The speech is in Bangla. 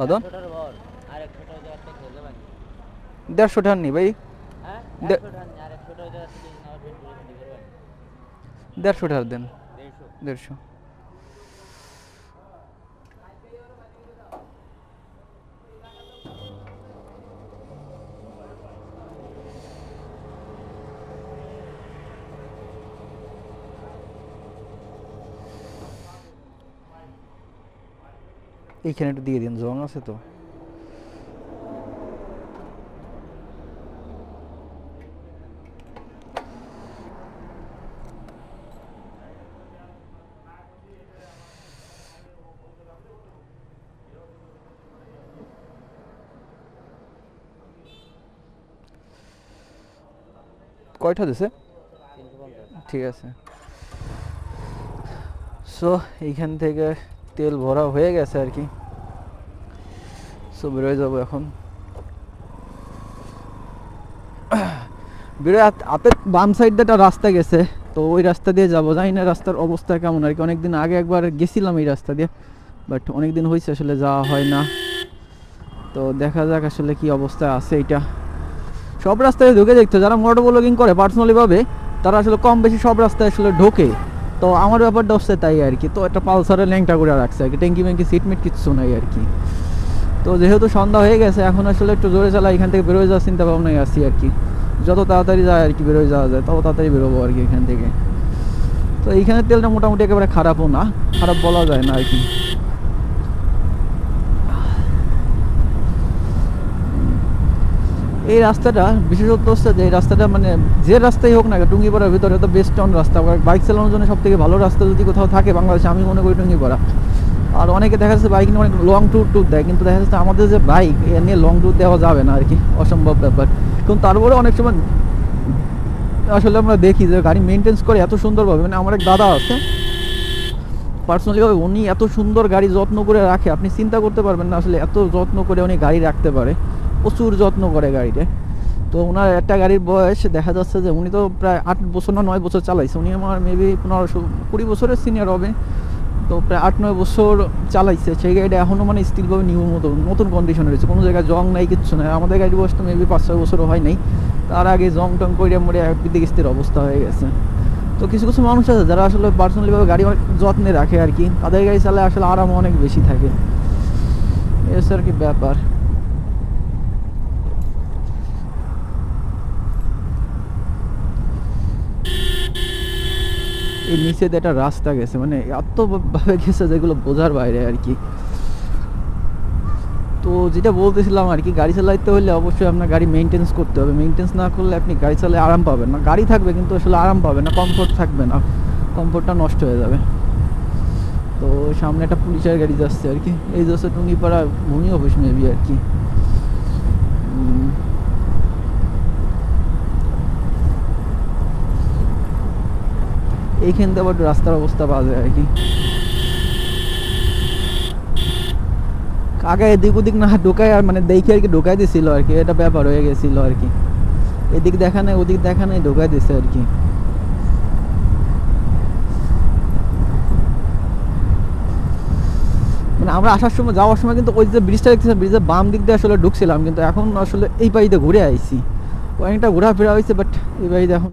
বাদন 150 টাকা নি ভাই, 150 টাকা দেন, 150। এইখানে একটু দিয়ে দিন, জং আছে তো। কয়টা দিছে? ঠিক আছে। সো এইখান থেকে তেল ভরা হয়ে গেছে আর কি। সো বেরোয় যাবো এখন। বেরোয় হাতের বাম সাইড দিয়ে একটা রাস্তা গেছে, তো ওই রাস্তা দিয়ে যাবো। জানি না রাস্তার অবস্থা কেমন আর কি। অনেকদিন আগে একবার গেছিলাম এই রাস্তা দিয়ে, বাট অনেকদিন হয়েছে আসলে যাওয়া হয় না। তো দেখা যাক আসলে কি অবস্থায় আছে এইটা। সব রাস্তায় ঢুকে দেখতো, যারা মোটর ব্লগিং করে পার্সোনালিভাবে তারা আসলে কম বেশি সব রাস্তায় আসলে ঢোকে। তো আমার ব্যাপারটা হচ্ছে তাই আর কি। তো একটা পালসারের ল্যাংটা করে রাখছে আর কি, ট্যাঙ্কি ম্যাঙ্কি সিট মিট কিচ্ছু নাই আর কি। তো যেহেতু সন্ধ্যা হয়ে গেছে, এখন আসলে একটু জোরে চালা এখান থেকে বেরোয় যাওয়ার চিন্তা ভাবনায় আসছি আর কি। যত তাড়াতাড়ি যায় আর কি বেরোয় যাওয়া যায়, তত তাড়াতাড়ি বেরোবো আর কি এখান থেকে। তো এইখানে তেলটা মোটামুটি একেবারে খারাপও না, খারাপ বলা যায় না আর কি। এই রাস্তাটা বিশেষত্ব হচ্ছে যে এই রাস্তাটা মানে যে রাস্তাই হোক না, টুঙ্গিপাড়ার ভিতরে তো বেস্ট অন রাস্তা। বাইক চালানোর জন্য সব থেকে ভালো রাস্তা যদি কোথাও থাকে বাংলাদেশে, আমি মনে করি টুঙ্গিপাড়া। আর অনেকে দেখা যাচ্ছে বাইক নিয়ে অনেক লং ট্যুর দেয়, কিন্তু দেখা যাচ্ছে আমাদের যে বাইক এ নিয়ে লং ট্যুর দেওয়া যাবে না আর কি, অসম্ভব ব্যাপার। কিন্তু তারপরে অনেক সময় আসলে আমরা দেখি যে গাড়ি মেনটেন্স করে এত সুন্দরভাবে। মানে আমার এক দাদা আছে পার্সোনালিভাবে, উনি এত সুন্দর গাড়ি যত্ন করে রাখে, আপনি চিন্তা করতে পারবেন না আসলে এত যত্ন করে উনি গাড়ি রাখতে পারে। প্রচুর যত্ন করে গাড়িতে। তো ওনার একটা গাড়ির বয়স দেখা যাচ্ছে যে উনি তো প্রায় 8 বছর না 9 বছর চালাইছে। উনি আমার মেবি 15-20 বছরের সিনিয়র হবে। তো প্রায় 8-9 বছর চালাইছে সেই গাড়িটা, এখনও মানে স্টিলভাবে নিউ নতুন কন্ডিশনে রয়েছে, কোনো জায়গায় জং নাই, কিচ্ছু নাই। আমাদের গাড়ির বয়স তো মেবি 5-6 বছরও হয় নাই, তার আগে জং টং করে মরে বিদিকিস্তির অবস্থা হয়ে গেছে। তো কিছু কিছু মানুষ আছে যারা আসলে পার্সোনালিভাবে গাড়ি অনেক যত্নে রাখে আর কি, তাদের গাড়ি চালায় আসলে আরাম অনেক বেশি থাকে, এসে আর কি ব্যাপার। এই নিচে দিয়ে একটা রাস্তা গেছে, মানে এতভাবে গেছে যেগুলো বোঝার বাইরে আর কি। তো যেটা বলতেছিলাম আর কি, গাড়ি চালাইতে হলে অবশ্যই আপনার গাড়ি মেনটেন্স করতে হবে। মেনটেন্স না করলে আপনি গাড়ি চালায় আরাম পাবেন না। গাড়ি থাকবে কিন্তু আসলে আরাম পাবেন না, কমফোর্ট থাকবে না, কমফোর্টটা নষ্ট হয়ে যাবে। তো সামনে একটা পুলিশের গাড়ি যাচ্ছে আর কি, এই যাচ্ছে টুঙ্গিপাড়া ভূমি অফিস মেবি আর কি। এইখান থেকে আবার রাস্তার অবস্থা বাজে আর কি। আগে এদিক ওদিক না ঢোকায়, আর মানে দেখে আর কি ঢোকাই দিছিল আর কি, এটা ব্যাপার হয়ে গেছিল আর কি। এদিক দেখা নাই ওদিক দেখা নাই, ঢোকাই দিছে আর কি। মানে আমরা আসার সময় যাওয়ার সময় কিন্তু ওই যে ব্রিজটা দেখতেছিলাম, ব্রিজের বাম দিক দিয়ে আসলে ঢুকছিলাম, কিন্তু এখন আসলে এই পাইতে ঘুরে আইছি। অনেকটা ঘোরাফেরা হয়েছে, বাট এই পাইতে এখন